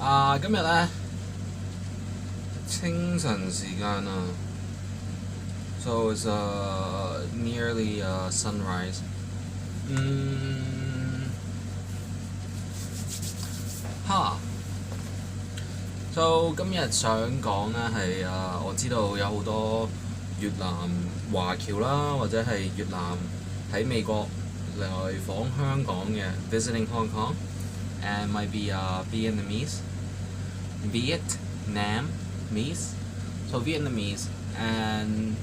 今日咧清晨時間啊，so it's nearly sunrise。哈，so 今日想講咧係我知道有好多越南華僑啦，或者係越南喺美國來訪香港嘅 visiting Hong Kong and might be Vietnamese, so Vietnamese, and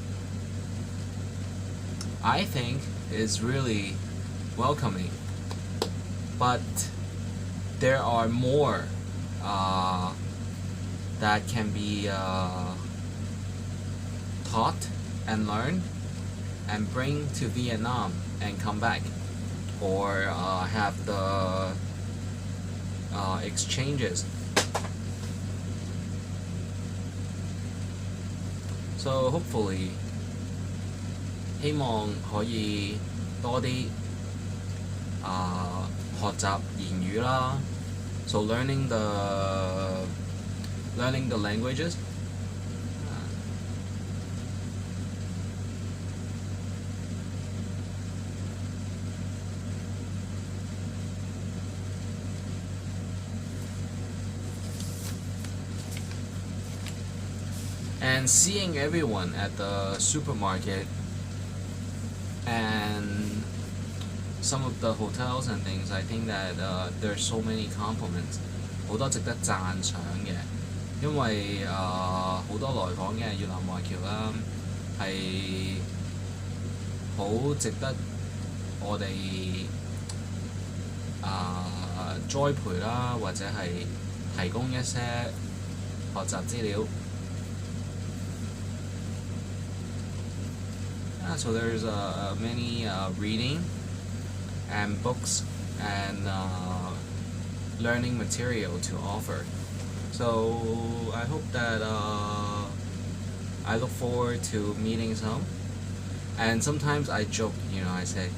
I think is really welcoming, but there are more that can be taught and learned and bring to Vietnam and come back, or have the exchanges. So hopefully 希望可以多啲學習言語啦。So learning the languages. And seeing everyone at the supermarket and some of the hotels and things, I think that there's so many compliments， 好多值得讚賞嘅，因為好多來訪嘅越南華僑啦，係好值得我哋栽培啦，或者係提供一些學習資料。So there's many reading and books and learning material to offer. So I hope that I look forward to meeting some. And sometimes I joke, I say,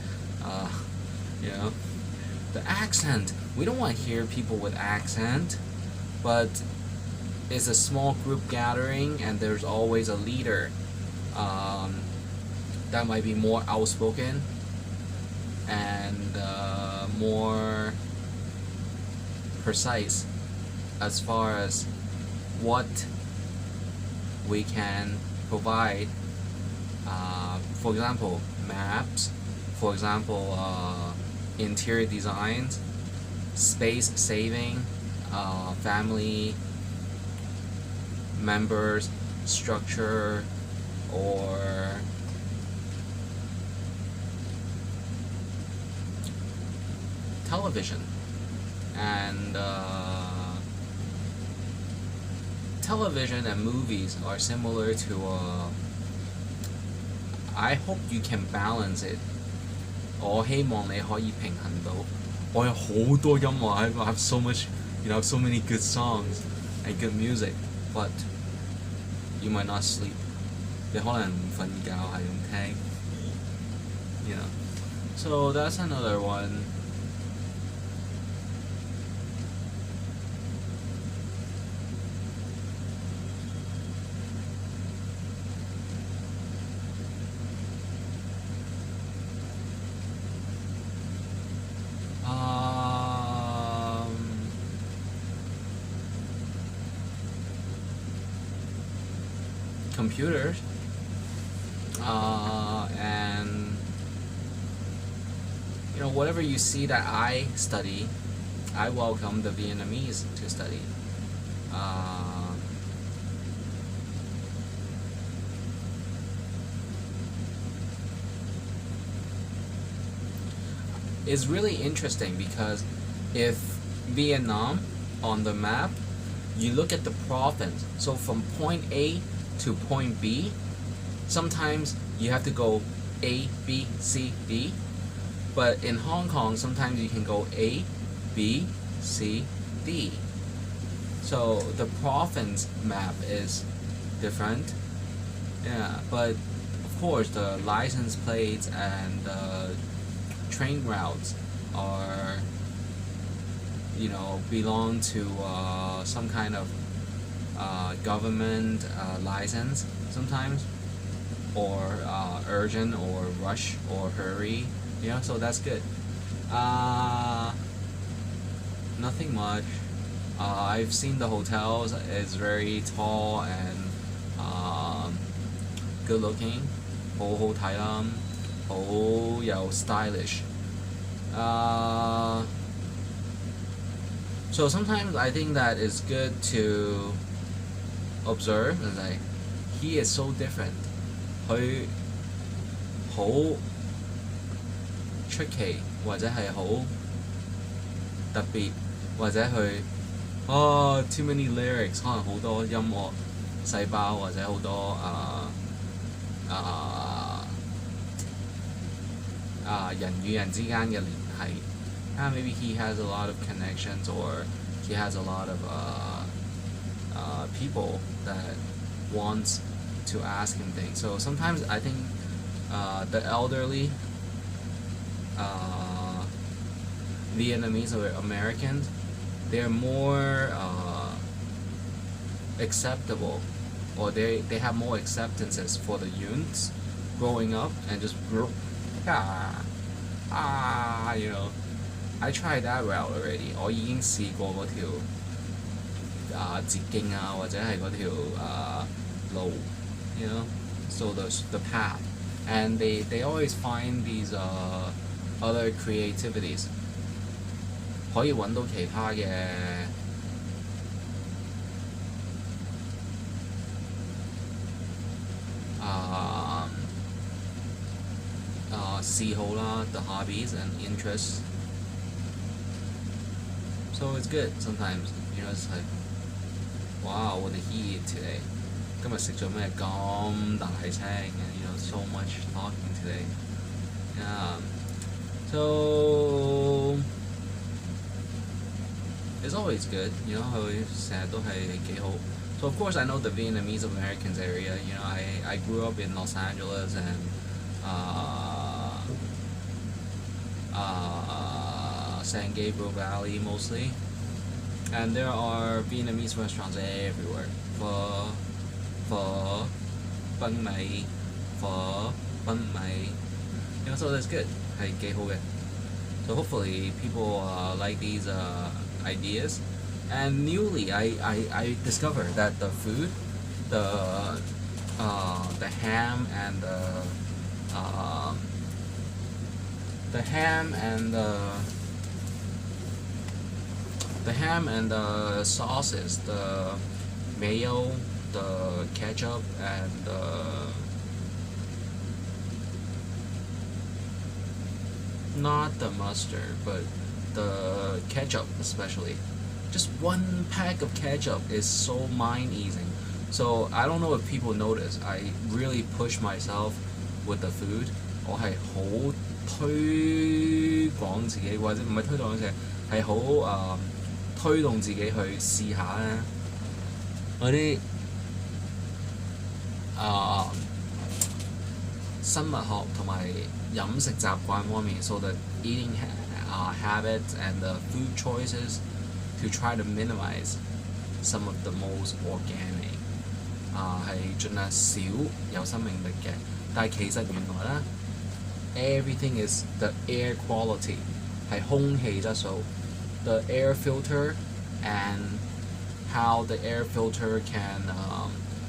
the accent. We don't want to hear people with accent, but it's a small group gathering, and there's always a leader. That might be more outspoken and more precise as far as what we can provide. For example, maps, for example, interior designs, space saving, family members, structure, or television. And television and movies are similar to I hope you can balance it. 我希望你可以平衡到。我有好多音樂喺度 I have so much, so many good songs and good music, but you might not sleep. 你可能唔瞓覺係咁聽。So that's another one. Computers, and whatever you see that I study, I welcome the Vietnamese to study. It's really interesting because if Vietnam on the map, you look at the province, so from point A to point B, sometimes you have to go A, B, C, D, but in Hong Kong sometimes you can go A, B, C, D. So the province map is different, but of course the license plates and the train routes are belong to some kind of government license sometimes, or urgent or rush or hurry, so that's good. Nothing much. I've seen the hotels. It's very tall and good looking. 好睇啦，好有 stylish. So sometimes I think that it's good to observe and like he is so different. 佢好出奇或者係好特別，或者佢too many lyrics， 可能好多音樂細胞或者好多人與人之間嘅聯繫。Maybe he has a lot of connections, or he has a lot of people that wants to ask him things. So sometimes I think the elderly Vietnamese or Americans, they're more acceptable, or they have more acceptances for the youths growing up and just I tried that route already. 我已經試過嗰條捷徑或者係嗰條路so the path, and they always find these other creativities， 可以揾到其他嘅嗜好啦 the hobbies and interests. So it's good sometimes, it's like, wow, what a heat today. 今日食咗咩咁大聲 and so much talking today. So it's always good, 佢成日都係幾好. So of course I know the Vietnamese-Americans area. I grew up in Los Angeles and San Gabriel Valley mostly, and there are Vietnamese restaurants everywhere. Pho, bánh mì, so that's good. 係幾好嘅. So hopefully people like these ideas. And newly I discovered that the food, the ham and the sauces, the mayo, the ketchup, and not the mustard, but the ketchup especially. Just one pack of ketchup is so mind-easing. So I don't know if people notice. I really push myself with the food. 我係好推廣自己，或者唔係推廣自己，係好推動自己去試下咧嗰啲生物學同埋飲食習慣方面。So the eating habits and the food choices, to try to minimize some of the most organic 係盡量少有生命力嘅。但係其實原來咧 everything is the air quality 係空氣質素 the air filter and how the air filter can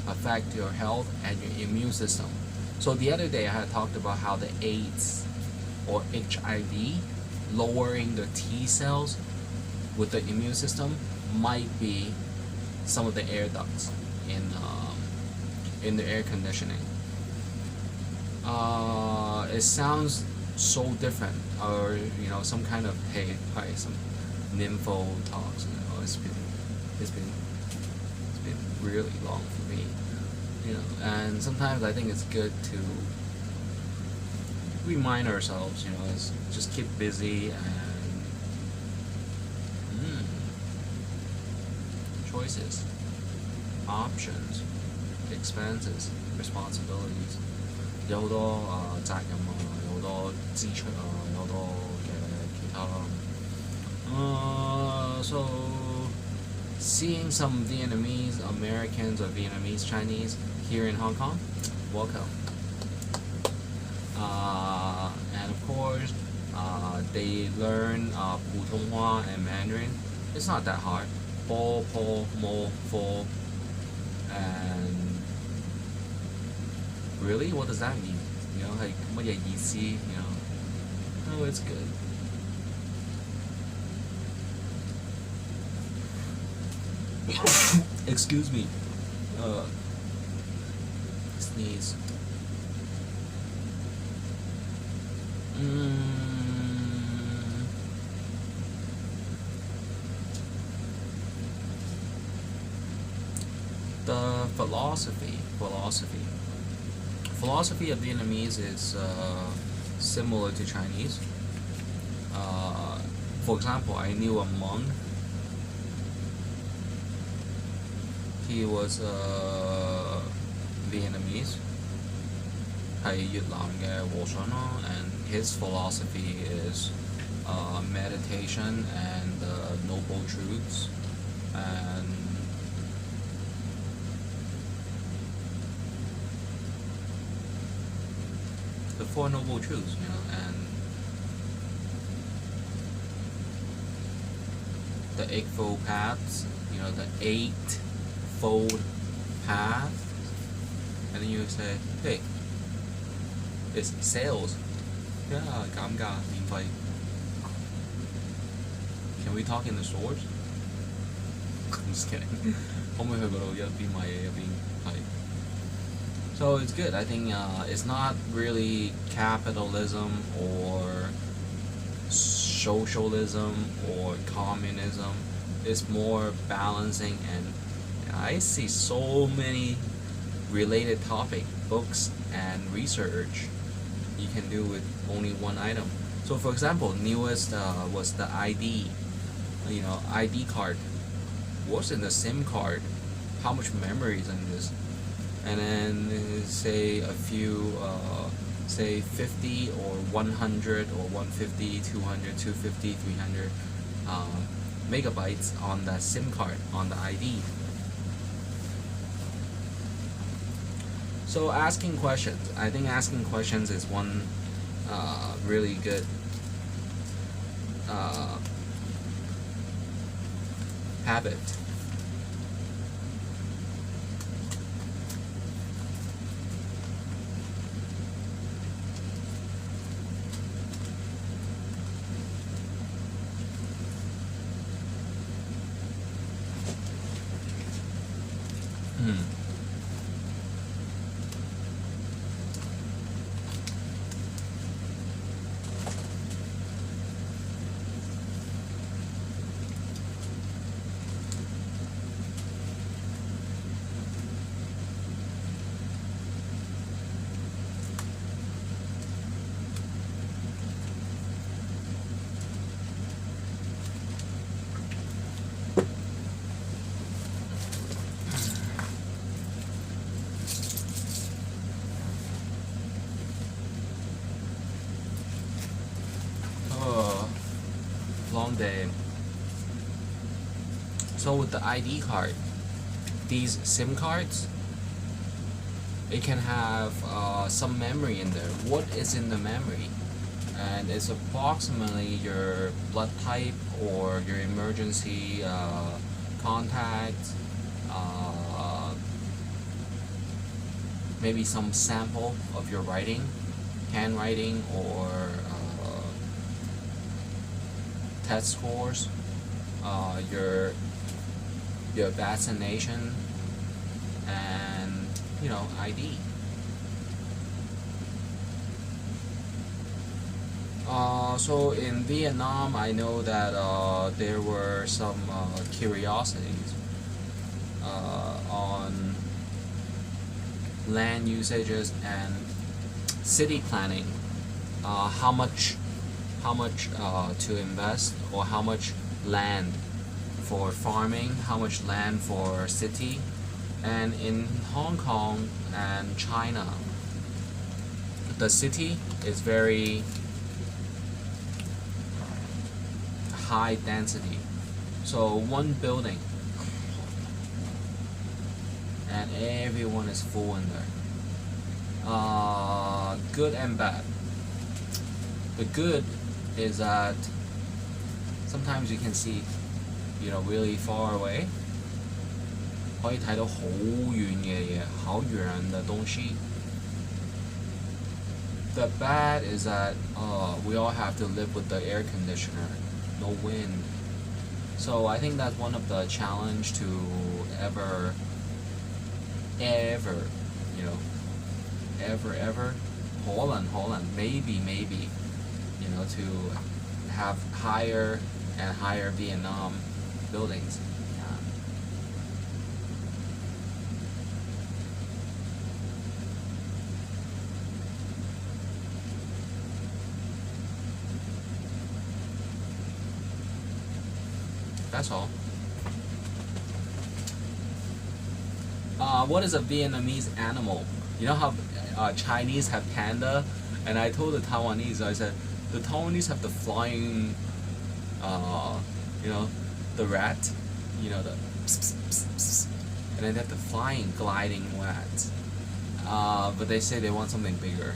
affect your health and your immune system. So the other day I had talked about how the AIDS or HIV, lowering the T cells with the immune system, might be some of the air ducts in the air conditioning. It sounds so different, or some kind of probably some nympho talks. It's been really long for me, and sometimes I think it's good to remind ourselves, just keep busy and choices, options, expenses, responsibilities. 有好多責任有好多支出有好多嘅其他 So seeing some Vietnamese Americans or Vietnamese Chinese here in Hong Kong, welcome. And of course, they learn 普通话 and Mandarin. It's not that hard. Po, po, mo, fo, and really, what does that mean? You know, like 乜嘢意思? You know, oh, it's good. Excuse me. Sneeze. The philosophy of Vietnamese is similar to Chinese. For example, I knew a monk. He was Vietnamese, 係越南嘅和尚咯, and his philosophy is meditation and noble truths and the Four Noble Truths, you know, and the Eightfold Paths, you know, the Eightfold Path, and then you say, hey, it's sales. Yeah, 減價免費. Can we talk in the stores? I'm just kidding. 可唔可以去嗰度一邊買嘢一邊睇? So it's good. I think it's not really capitalism or socialism or communism. It's more balancing, and I see so many related topic books and research you can do with only one item. So for example, newest was the ID, you know, ID card. What's in the SIM card? How much memory is in this? And then say a few, say 50 or 100 or 150, 200, 250, 300 megabytes on the SIM card, on the ID. So asking questions. I think asking questions is one really good habit. Long day. So with the ID card, these SIM cards, it can have some memory in there. What is in the memory? And it's approximately your blood type or your emergency contact, maybe some sample of your writing, handwriting, or test scores, your vaccination, and you know, ID. So in Vietnam, I know that there were some curiosities on land usages and city planning. How much to invest, or how much land for farming, how much land for city. And in Hong Kong and China, the city is very high density, So one building, and everyone is full in there. Good and bad. The good is that sometimes you can see, really far away. 可以睇到好遠嘅嘢，好遠嘅東西。The bad is that we all have to live with the air conditioner, no wind. So I think that's one of the challenge to ever, Holland, maybe, to have higher and higher Vietnam buildings. That's all. What is a Vietnamese animal? You know how Chinese have panda, and I told the Taiwanese, I said the Taiwanese have the flying, the rat, the pss, pss, pss, pss, and then they have the flying gliding rat. But they say they want something bigger.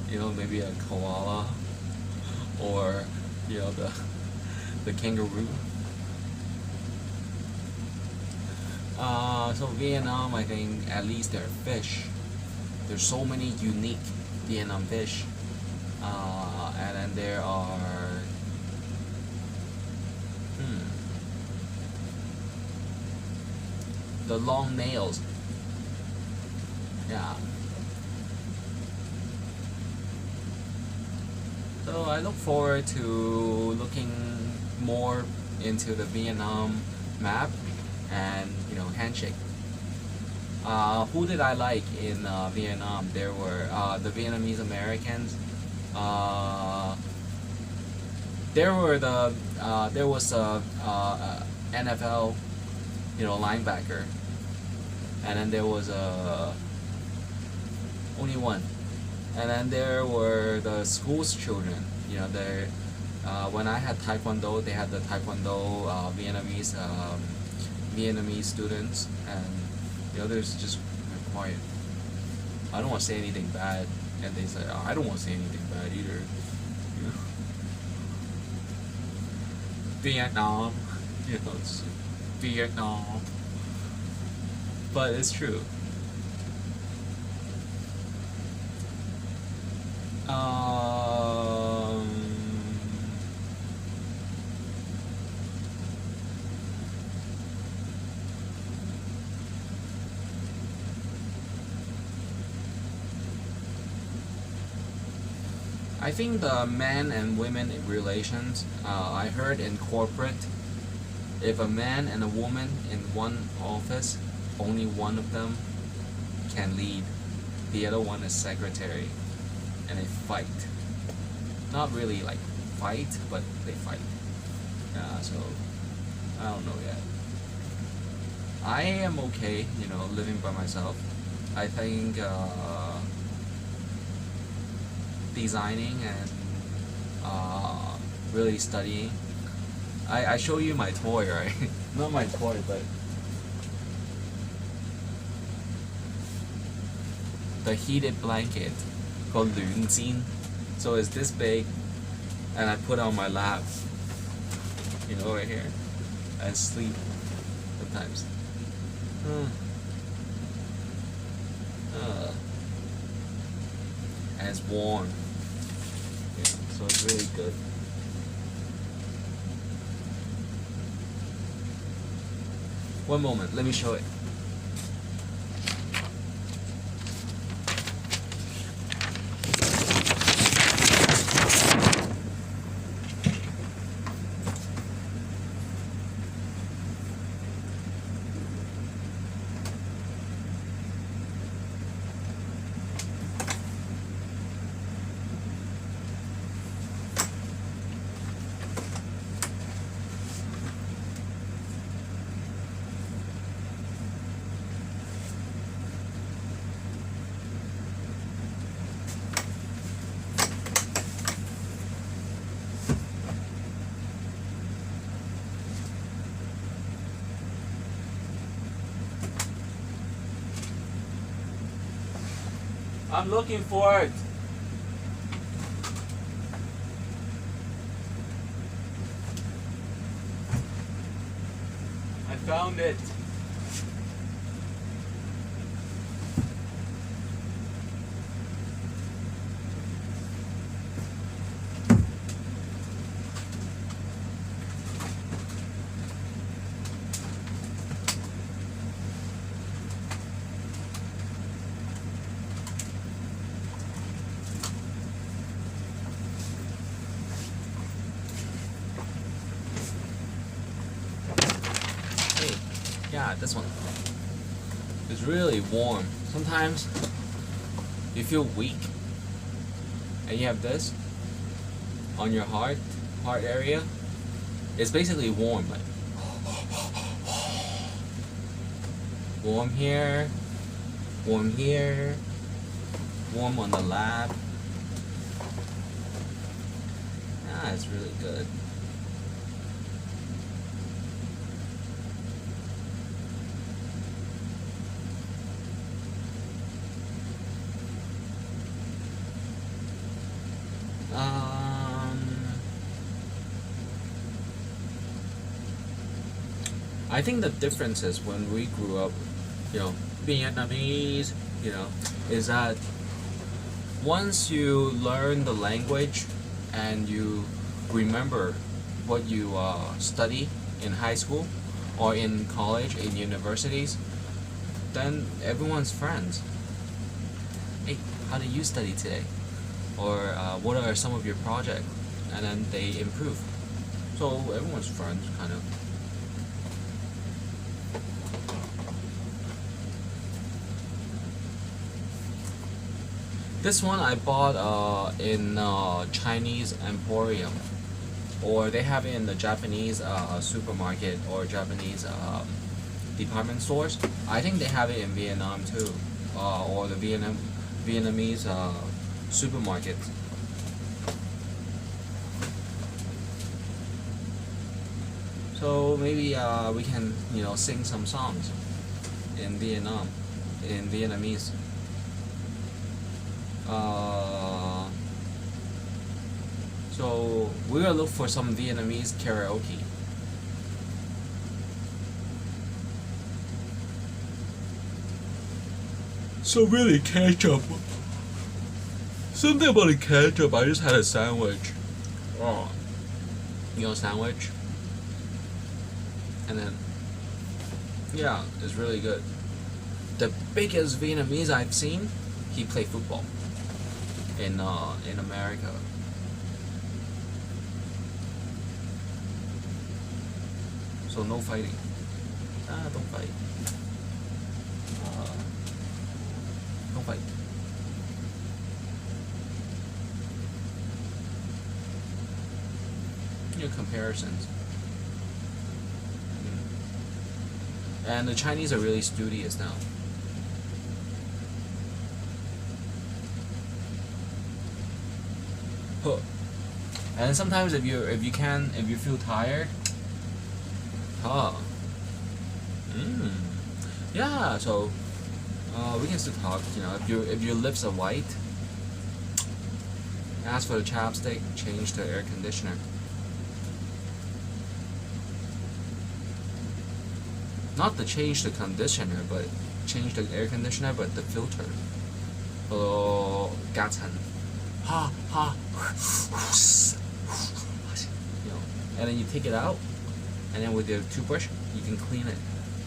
Maybe a koala, or the kangaroo. So Vietnam, I think at least there are fish. There's so many unique Vietnam fish, and then there are the long nails. Yeah. So I look forward to looking more into the Vietnam map and handshake. Who did I like in Vietnam? There were the Vietnamese-Americans. There was a NFL linebacker, and then there was only one, and then there were the school's children. When I had Taekwondo, they had the Taekwondo Vietnamese students, and the others just were quiet. I don't want to say anything bad, and they said, I don't want to say anything bad either. Vietnam, it's Vietnam, but it's true. I think the men and women relations, I heard in corporate, if a man and a woman in one office, only one of them can lead. The other one is secretary, and they fight. Not really like fight, but they fight. So I don't know yet. I am okay, living by myself. I think designing and really studying. I show you my toy, right? Not my toy, but the heated blanket called 暖氈. So it's this big, and I put it on my lap, right here, and sleep sometimes. And it's warm, so it's really good. One moment, let me show it. I'm looking for it. I found it. Yeah, this one. It's really warm. Sometimes you feel weak and you have this on your heart area. It's basically warm, like warm here, warm here, warm on the lap. Ah, it's really good. I think the difference is when we grew up, Vietnamese, is that once you learn the language and you remember what you study in high school or in college, in universities, then everyone's friends. Hey, how did you study today? Or what are some of your projects? And then they improve. So everyone's friends, kind of. This one I bought in Chinese Emporium, or they have it in the Japanese supermarket or Japanese department stores. I think they have it in Vietnam too, or the Vietnamese supermarket. So maybe we can sing some songs in Vietnam, in Vietnamese. So we're gonna look for some Vietnamese karaoke. So really ketchup. Something about the ketchup. I just had a sandwich. Oh, sandwich. And then, yeah, it's really good. The biggest Vietnamese I've seen, he played football in America. So no fighting. Don't fight. Don't fight. Comparisons. And the Chinese are really studious now. Huh. And sometimes if you feel tired, yeah. So we can still talk. If your lips are white, ask for the chapstick. Change the air conditioner. Not to change the conditioner, but change the air conditioner, but the filter. And then you take it out, and then with your toothbrush, you can clean it.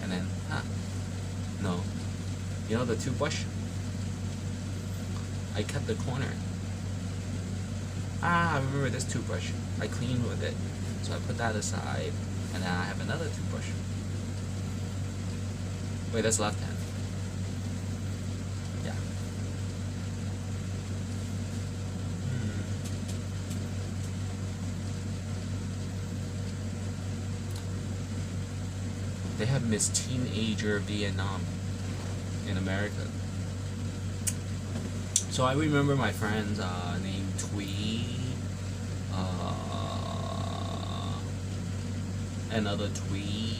And then, no. The toothbrush? I cut the corner. I remember this toothbrush. I cleaned with it. So I put that aside, and then I have another toothbrush. Wait, that's left hand. Yeah. They have Miss Teenager Vietnam in America. So I remember my friends named Twee, another Twee,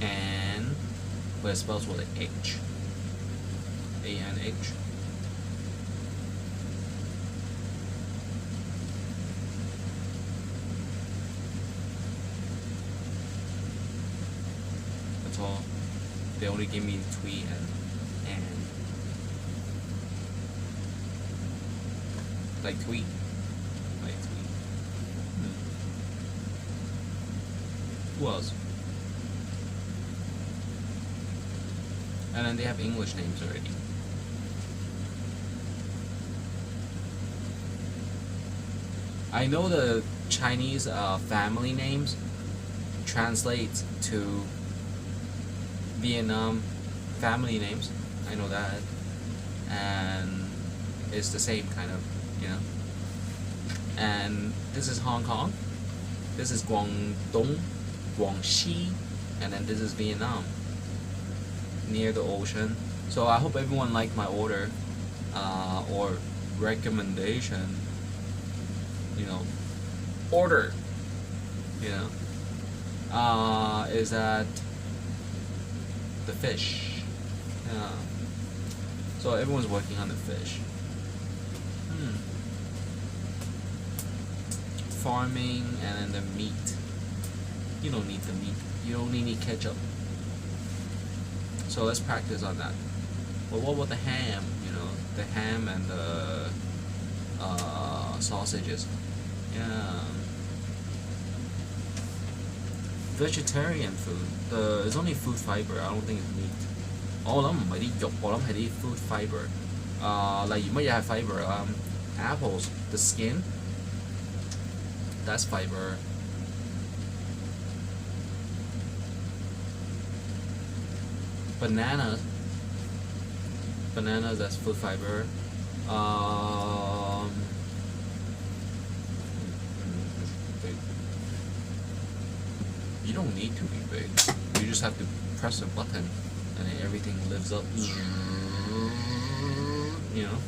and but it spells with an H. A-N-H. That's all. They only give me Twee and like Tweet. Like Tweet. Who else? And then they have English names already. I know the Chinese family names translate to Vietnam family names. I know that. And it's the same kind of, you know. And this is Hong Kong. This is Guangdong, Guangxi, and then this is Vietnam, near the ocean. So I hope everyone liked my order or recommendation. You know, order. You know, is that the fish? Yeah. So everyone's working on the fish. Farming and then the meat. You don't need the meat. You only need ketchup. So let's practice on that. But what about the ham? You know, the ham and the sausages. Yeah. Vegetarian food. It's only food fiber. I don't think it's meat. 我諗唔係啲肉，我諗係啲 food fiber。例如乜嘢係 fiber？ Apples, the skin. That's fiber. Bananas, that's food fiber. You don't need to be big. You just have to press a button and everything lives up. You know.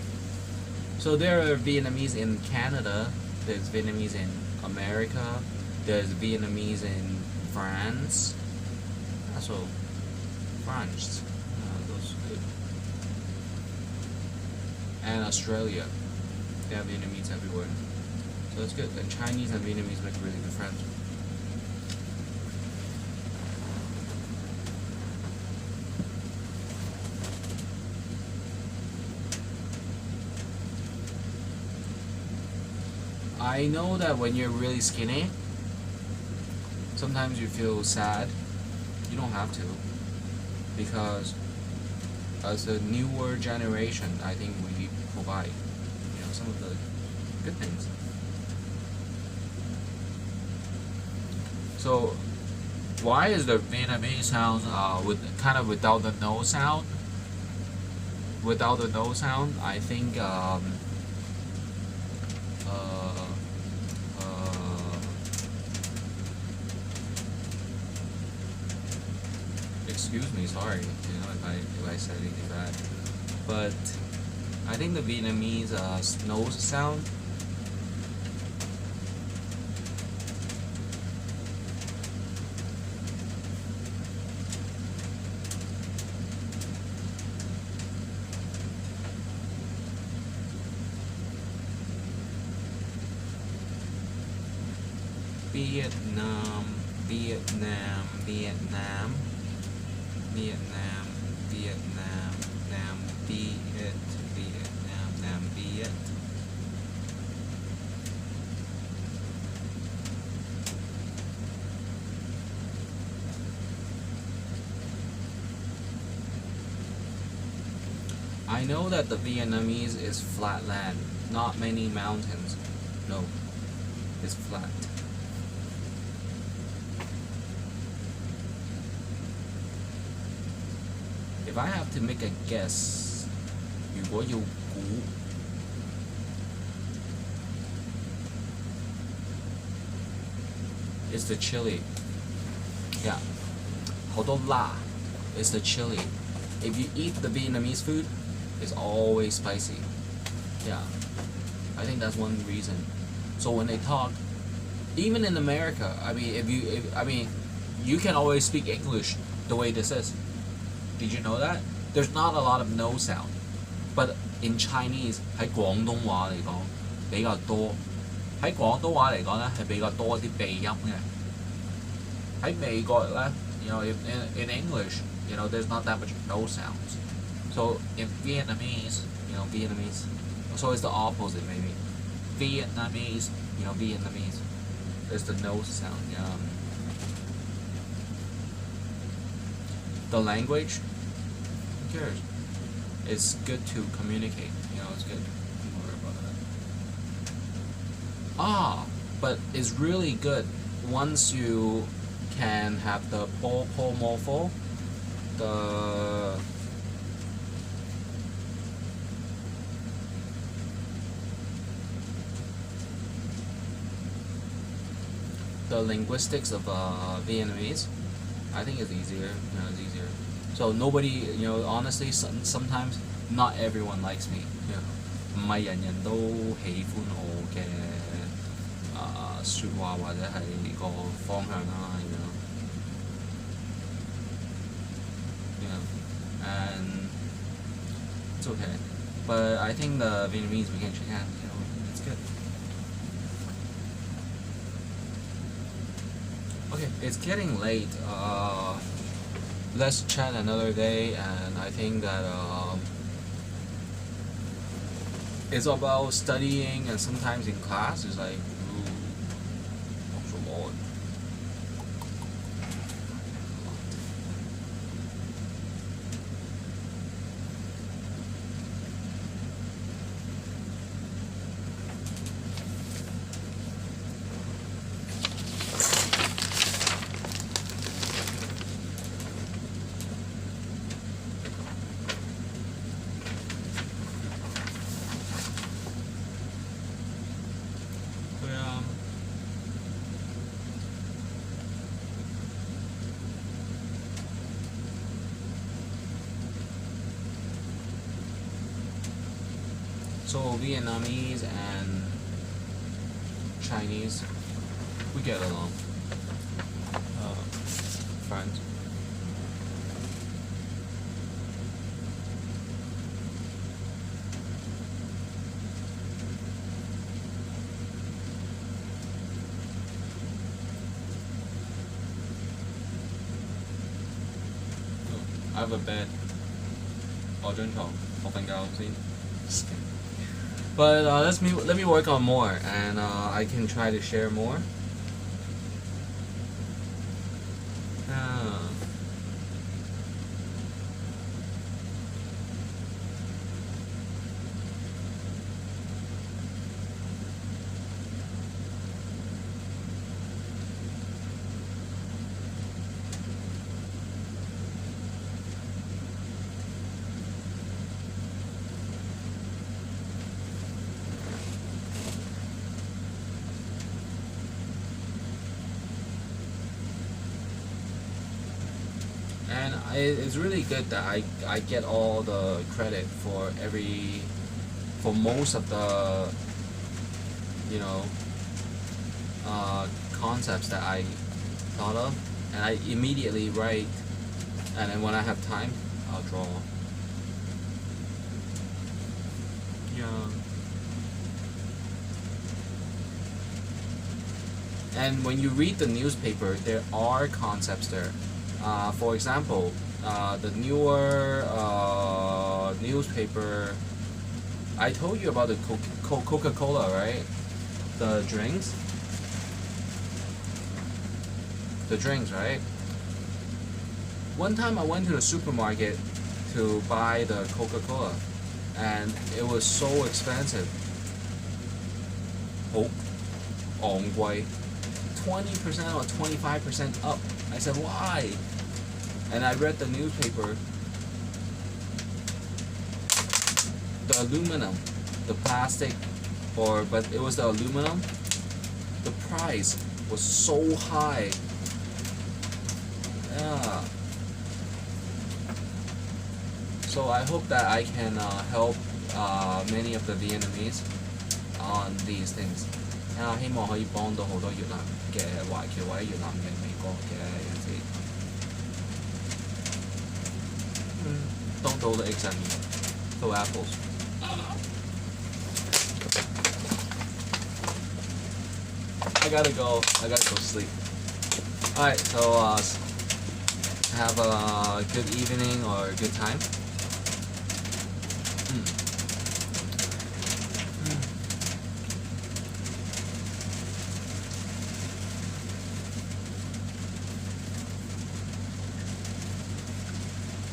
So there are Vietnamese in Canada. There's Vietnamese in America. There's Vietnamese in France. Also, France. Those are good. And Australia. They have Vietnamese everywhere. So that's good. And Chinese and Vietnamese make really good friends. I know that when you're really skinny, sometimes you feel sad. You don't have to, because as a newer generation, I think we provide, you know, some of the good things. So, why is the Vietnamese sound with kind of without the no sound? Without the no sound, I think. Excuse me, sorry, you know, if I said anything bad, but I think the Vietnamese nose sound Vietnam, Vietnam, Vietnam, Vietnam, Vietnam, Nam, Viet, Vietnam, Nam, Viet. I know that the Vietnamese is flat land, not many mountains. No, it's flat. If I have to make a guess, 如果要估 it's the chili. Yeah, 好多辣 is the chili. If you eat the Vietnamese food, it's always spicy. Yeah, I think that's one reason. So when they talk, even in America, I mean, you can always speak English the way this is. Did you know that? There's not a lot of no sound. But in Chinese 喺廣東話嚟講比較多。喺廣東話嚟講咧係比較多啲鼻音嘅。喺美國咧 in English, there's not that much no sounds. So in Vietnamese, Vietnamese, so it's the opposite maybe. Vietnamese, Vietnamese, there's the no sound. The language, who cares? It's good to communicate. It's good. Don't worry about that. But it's really good once you can have the po morpho, the linguistics of Vietnamese. I think it's easier. It's easier. So nobody, honestly, sometimes not everyone likes me. 唔係人人都喜歡我嘅説話或者係個方向啦，and it's okay. But I think the Vietnamese we can chat. It's good. Okay, it's getting late. Let's chat another day, and I think that it's about studying, and sometimes in class it's like, ooh, oh Lord. So Vietnamese and Chinese, we get along. Friends. I have a bed. 我張床，我瞓覺先。But let me work on more, and I can try to share more. And it's really good that I get all the credit for most of the concepts that I thought of, and I immediately write, and then when I have time I'll draw. And when you read the newspaper, there are concepts there. For example, the newer newspaper, I told you about the Coca-Cola, right? The drinks, right? One time I went to the supermarket to buy the Coca-Cola, and it was so expensive. 好昂貴 20% or 25% up. I said, why? And I read the newspaper. The aluminum, the plastic, but it was the aluminum. The price was so high. Yeah. So I hope that I can help many of the Vietnamese on these things. 希望可以幫到好多越南嘅華僑或者越南嘅美國嘅人士。Don't throw the eggs at me. Throw apples. I gotta go. I gotta go sleep. Alright, so have a good evening or a good time.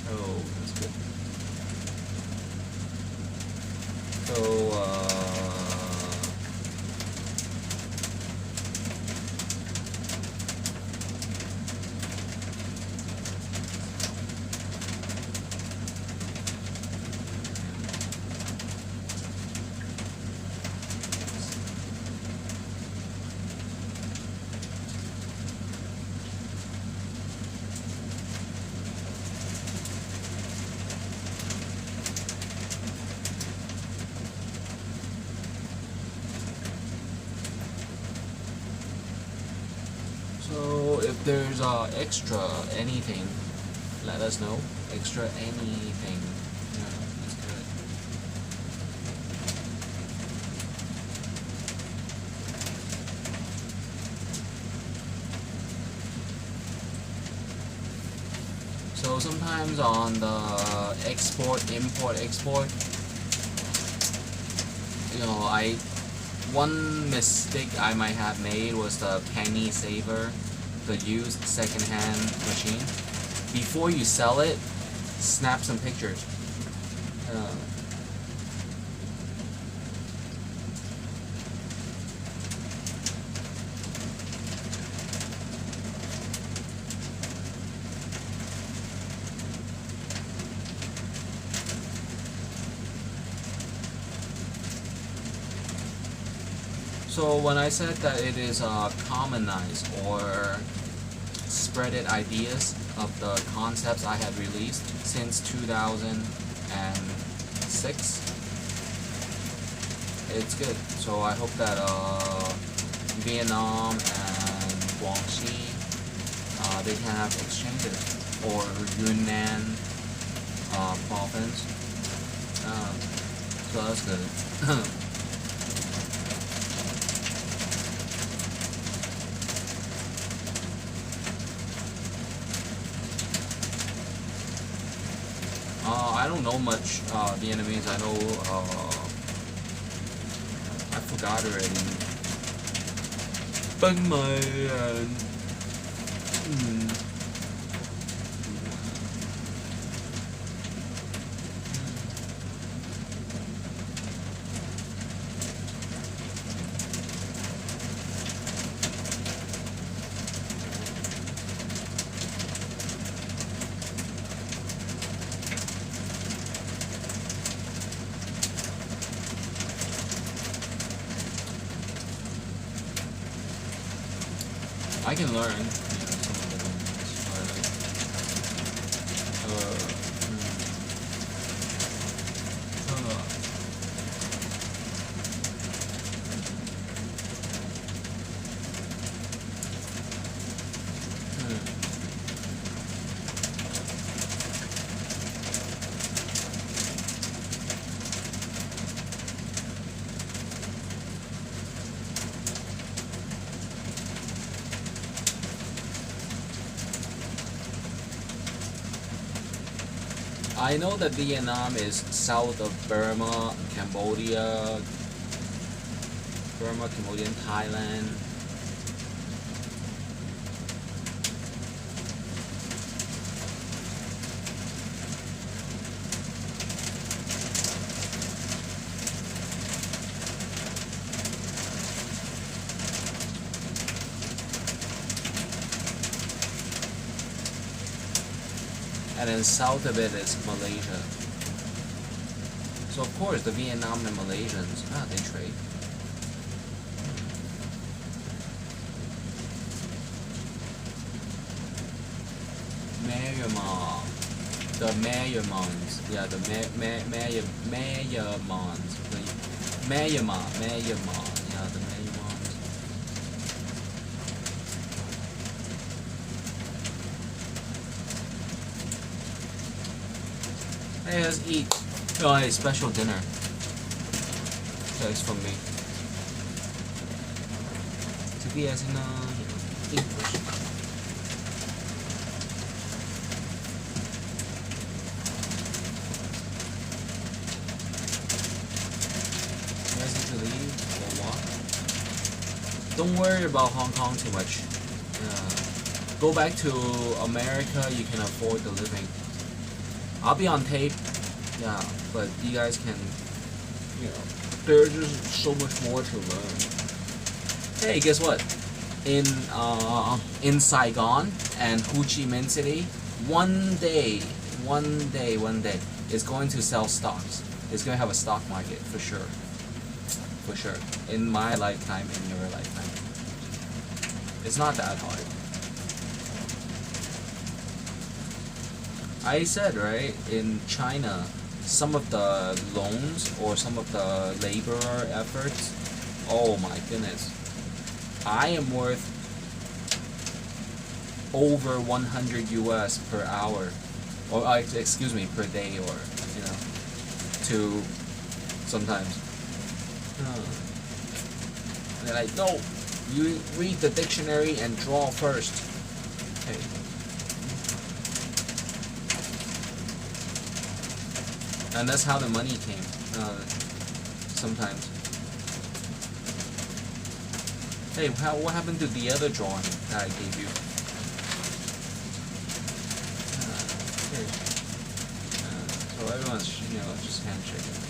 Oh, that's good. So, so if there's extra anything, let us know. Extra anything, it's good. So sometimes on the import-export, one mistake I might have made was the penny saver, the used second-hand machine. Before you sell it, snap some pictures. So when I said that it is commonized or spreaded ideas of the concepts I had released since 2006, it's good. So I hope that Vietnam and Guangxi, they can have exchanges, or Yunnan province. So that's good. I don't know much Vietnamese. I know I forgot already. But my I can learn. I know that Vietnam is south of Burma, Cambodia, and Thailand. And then south of it is Malaysia. So of course the Vietnam and Malaysians, they trade. Myanmar, the Myanmars, yeah, the Myanmars, the Myanmar, yeah, the Myanmars. Hey, let's eat. Oh, hey, special dinner. That's from me. To be as in English. You guys need to leave or what? Don't worry about Hong Kong too much. Go back to America, you can afford the living. I'll be on tape, yeah, but you guys can, you know, there's just so much more to learn. Hey, guess what? In Saigon and Ho Chi Minh City, one day, it's going to sell stocks. It's going to have a stock market for sure. For sure. In my lifetime, in your lifetime. It's not that hard. I said, right, in China, some of the loans or some of the laborer efforts, oh my goodness, I am worth over 100 US per hour, or excuse me, per day, or, you know, to sometimes. They're like, no, you read the dictionary and draw first. Hey. And that's how the money came, sometimes. Hey, what happened to the other drawing that I gave you? Okay. So everyone's, you know, just handshaking.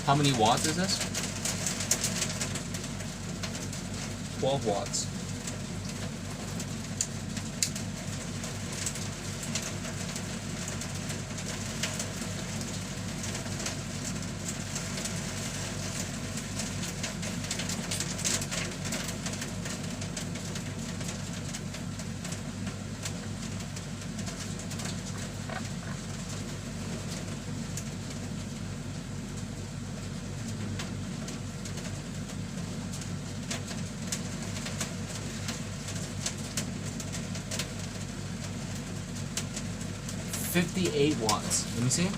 How many watts is this? 12 watts. $58 watts. Let me see.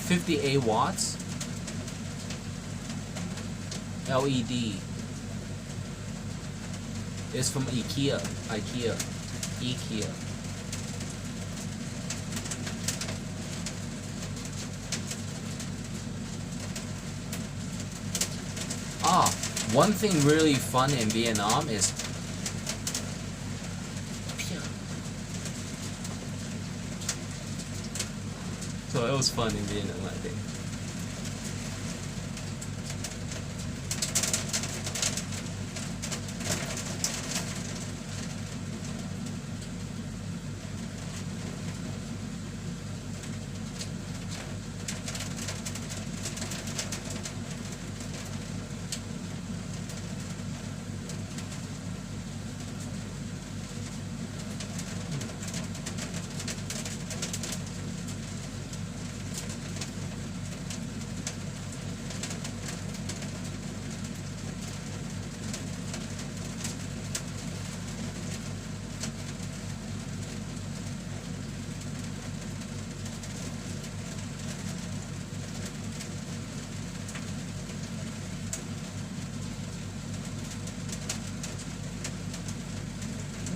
$58 watts. LED. It's from IKEA. IKEA. One thing really fun in Vietnam is so it was fun in Vietnam, I think.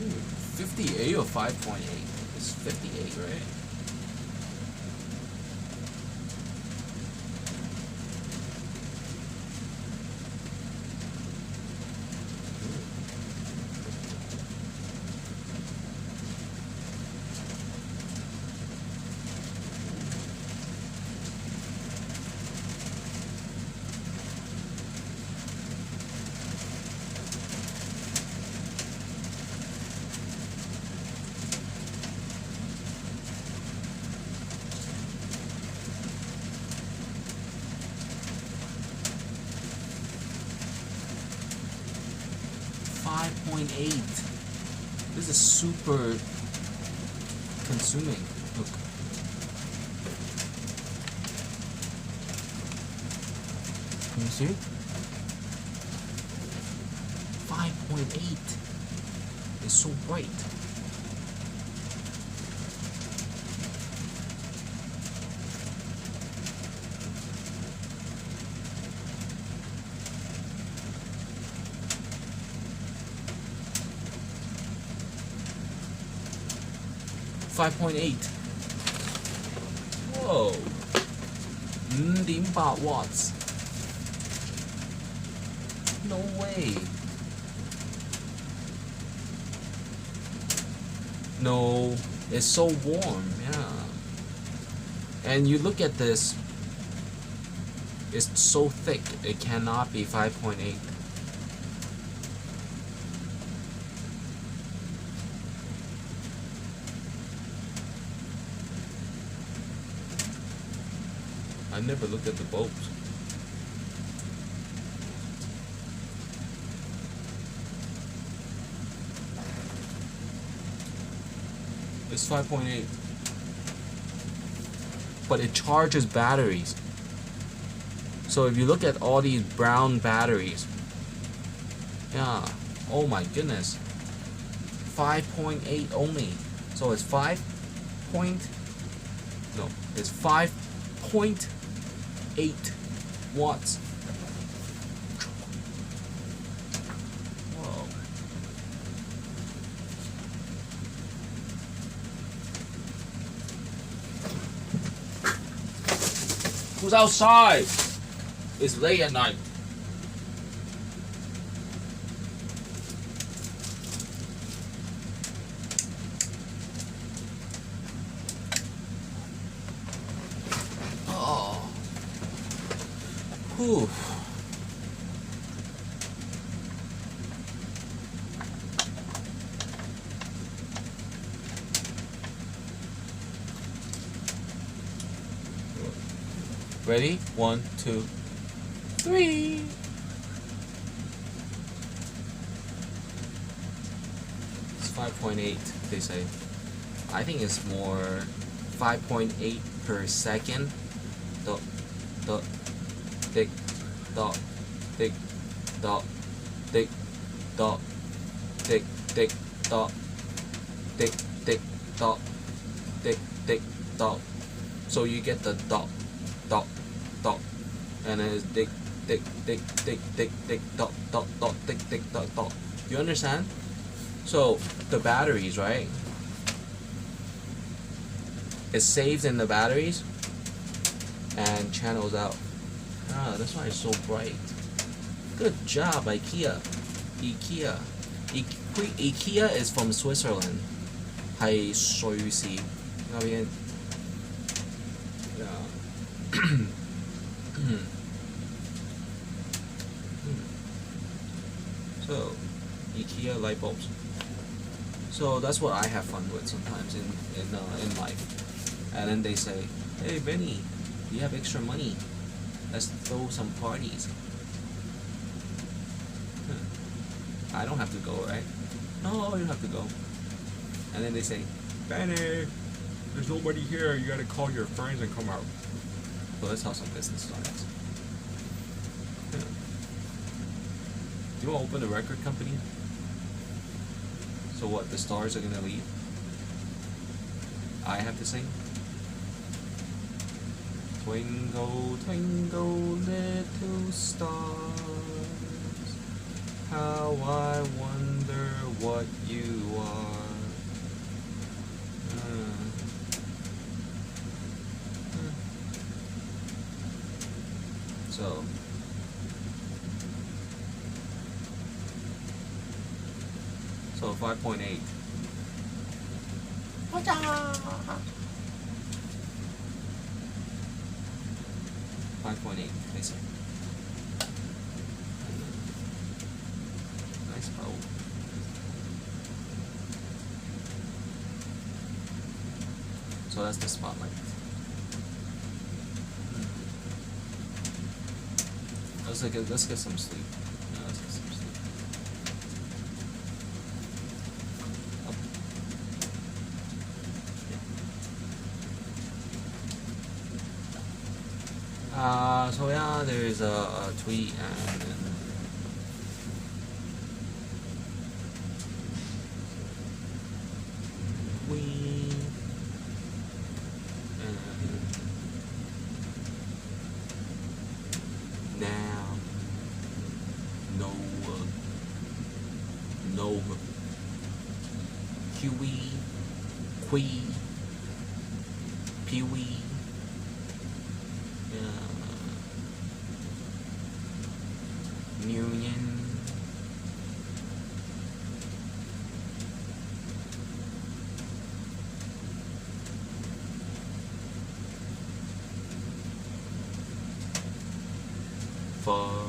Ooh, 58 or 5.8? It's 58, right? 5.8. This is super consuming. Look. Can you see? 5.8. It's so bright. Whoa. 5.8 watts. No way. No, it's so warm, yeah. And you look at this, it's so thick, it cannot be 5.8. I never looked at the bulbs. It's 5.8. But it charges batteries. So if you look at all these brown batteries, yeah, oh my goodness, 5.8 only. So it's 5.8 watts. Whoa. Who's outside? It's late at night. Oh. Whew. Ready? 1, 2, 3. It's 5.8, they say. I think it's more 5.8 per second. Dot, dot, tick, dot, tick, dot, tick, dot, tick, tick, dot, tick, tick, dot, tick, tick, dot. So you get the dot, dot, dot, and then it's tick, tick, tick, tick, tick, tick, dot, dot, dot, tick, tick, dot, dot. You understand? So the batteries, right? It saves in the batteries and channels out. Ah, that's why it's so bright. Good job, IKEA. IKEA is from Switzerland. 係瑞士嗰邊。So, IKEA light bulbs. So that's what I have fun with sometimes in life. And then they say, "Hey Benny, you have extra money. Let's throw some parties." I don't have to go, right? No, you have to go. And then they say, "Benny, there's nobody here. You gotta call your friends and come out." So that's how some business starts. Do you want to open a record company? So what, the stars are gonna leave? I have to sing? Twinkle, twinkle, little stars, how I wonder what you are. So 5.8. 5.8, they say. Nice bulb. So that's the spotlight. Let's get some sleep. Yeah, let's get some sleep. So yeah, there's a tweet and tweet and now no Kiwi Qui Peewee Union for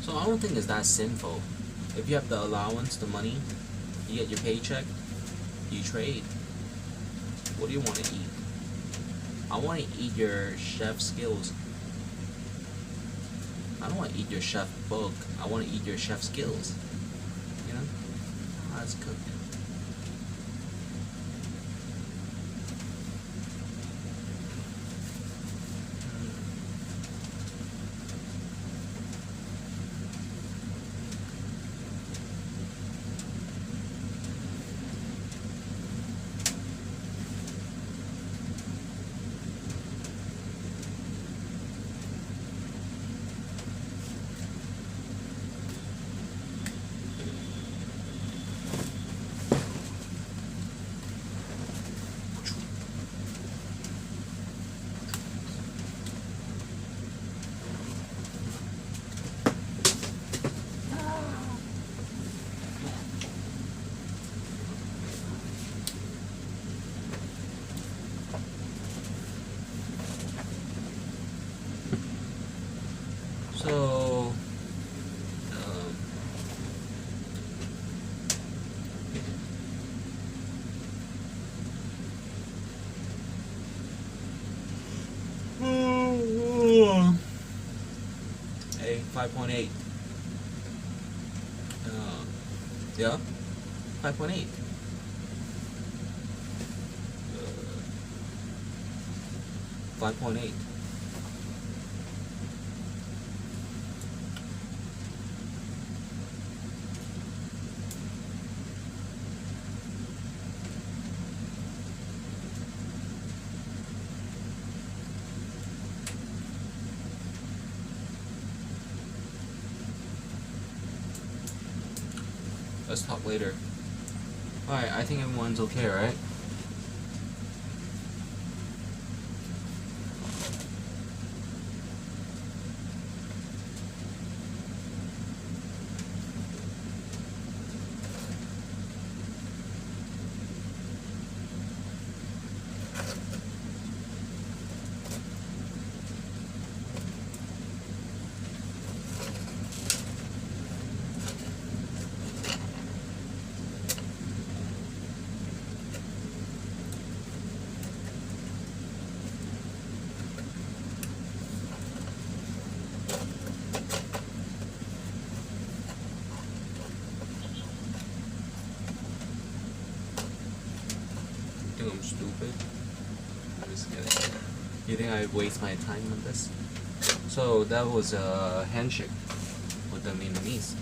So I don't think it's that sinful. If you have the allowance, the money, you get your paycheck, you trade. What do you want to eat? I want to eat your chef skills. I don't want to eat your chef book. I want to eat your chef skills. You know? How it's cooked. So, hey, 5.8. Yeah, 5.8. 5.8. Let's talk later. Alright, I think everyone's okay, right? think I'm stupid? I'm just kidding. You think I waste my time on this? So that was a handshake with the Vietnamese.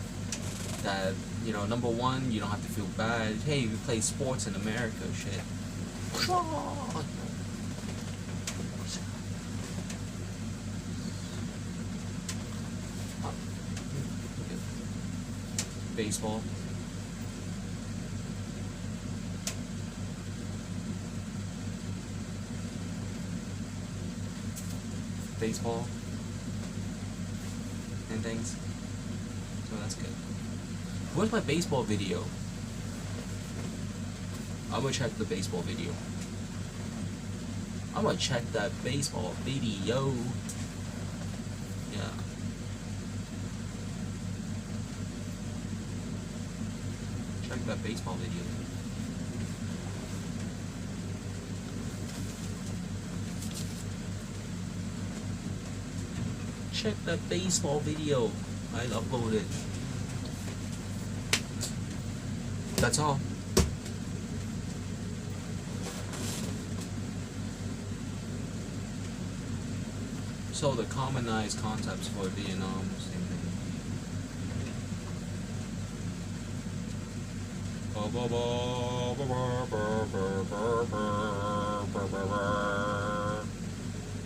That, you know, number one, you don't have to feel bad. Hey, you play sports in America, shit. Baseball. Baseball and things. So that's good. Where's my baseball video? I'm gonna check the baseball video. I'm gonna check that baseball video. Yeah. Check that baseball video. Check that baseball video I uploaded. That's all. So the commonized concepts for Vietnam, same thing.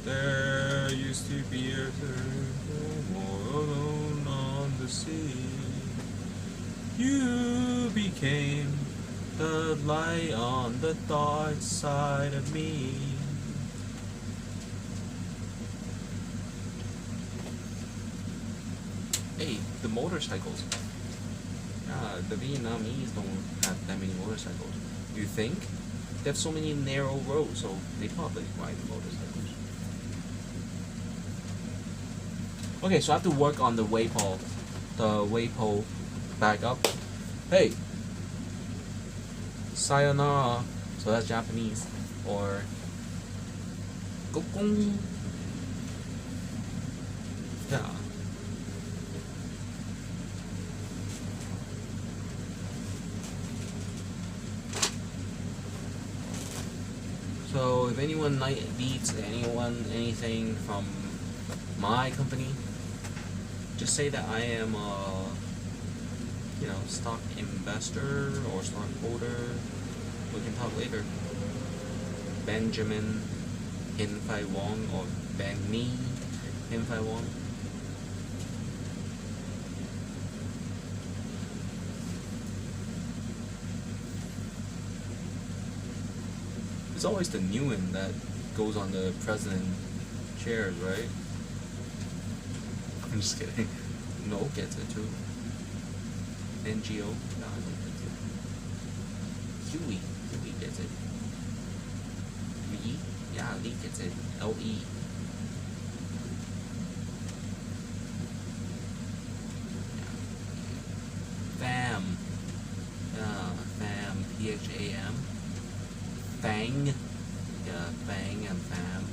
There used to be a alone on the sea. You became the light on the dark side of me. Hey, the motorcycles. The Vietnamese don't have that many motorcycles. You think? They have so many narrow roads, so they probably ride motorcycles. Okay, so I have to work on the waypole. The waypole back up. Hey! Sayonara. So that's Japanese. Or Gokong. Yeah. So if anyone needs anything from my company, just say that I am a stock investor or stockholder. We can talk later. Benjamin Hin Phai Wong or Benny Hin Phai Wong. It's always the Nguyen that goes on the president chairs, right? I'm just kidding. No gets it too. NGO? No, I don't think so. Huey gets it. Lee? Yeah, Lee gets it. LE. Fam. Fam. PHAM. Fang. Yeah, Fang and Fam.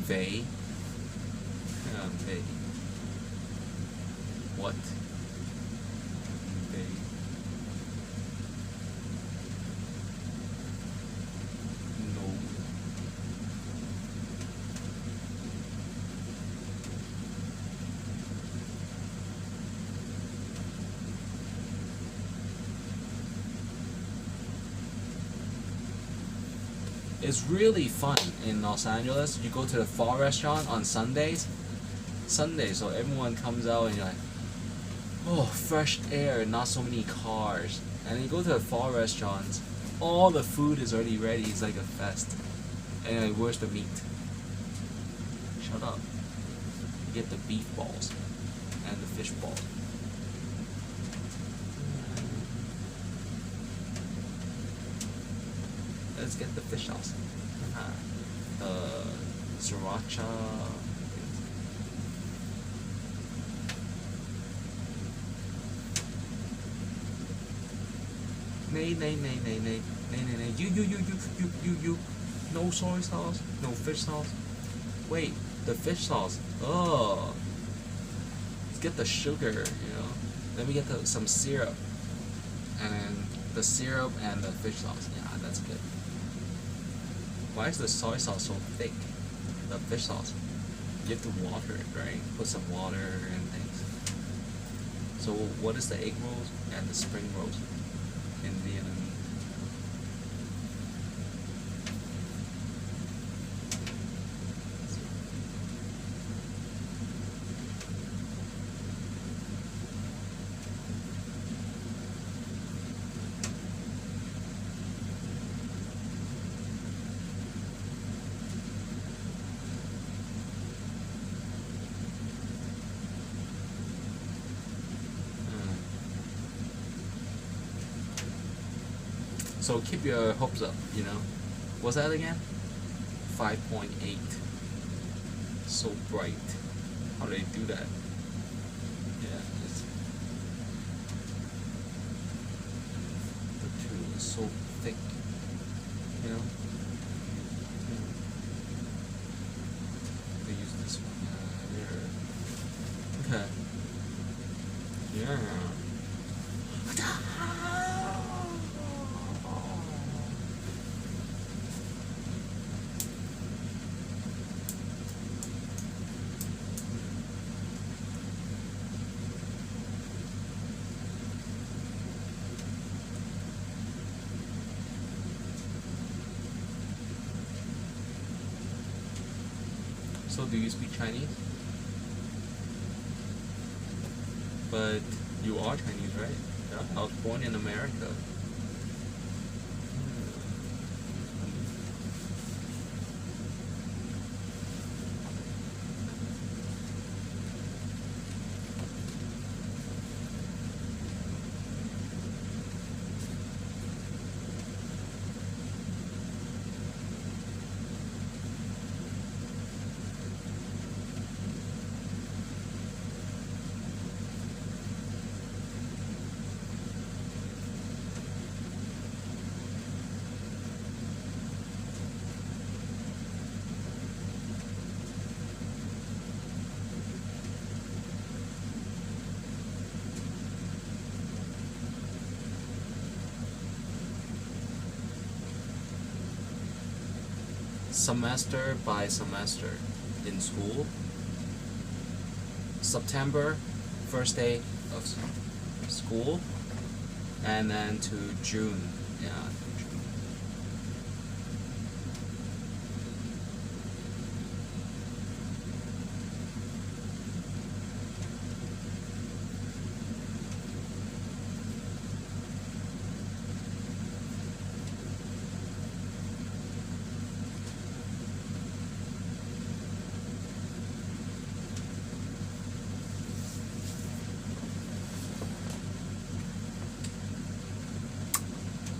They. They. What? They. No. It's really fun in Los Angeles. You go to the Pho restaurant on Sundays, so everyone comes out and you're like, oh, fresh air, not so many cars. And then you go to the Pho restaurants, all the food is already ready. It's like a fest. And you're like, where's the meat? Shut up. You get the beef balls and the fish balls. Let's get the fish sauce. The sriracha. Nay. You. No soy sauce, no fish sauce. Wait, the fish sauce. Oh. Let's get the sugar, Then we get some syrup. And then the syrup and the fish sauce. Yeah, that's good. Why is the soy sauce so thick? The fish sauce. You have to water it, right? Put some water and things. So what is the egg rolls and the spring rolls in Vietnamese? So keep your hopes up, you know. What's that again? 5.8. So bright. How do they do that? Yeah, it's the two is so thick, you know. They use this one. There. Okay. Yeah. So do you speak Chinese? But you are Chinese, right? Yeah. I was born in America. Semester by semester in school. September, first day of school, and then to June. Yeah.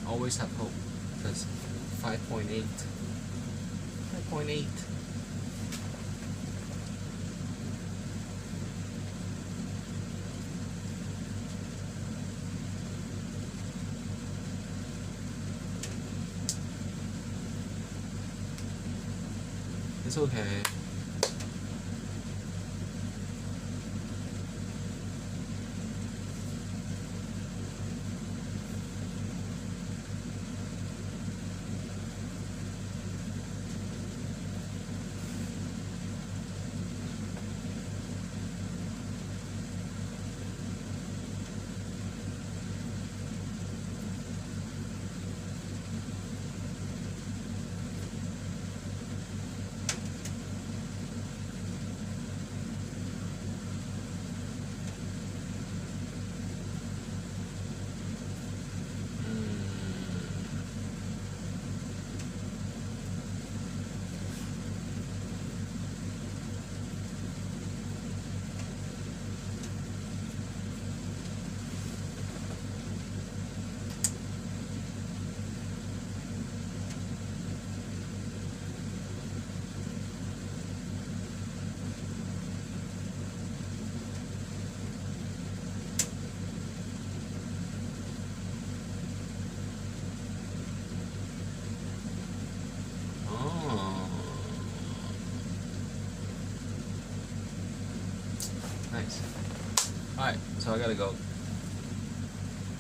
Always have hope, because 5.8. 5.8. It's okay. Nice. Alright, so I gotta go.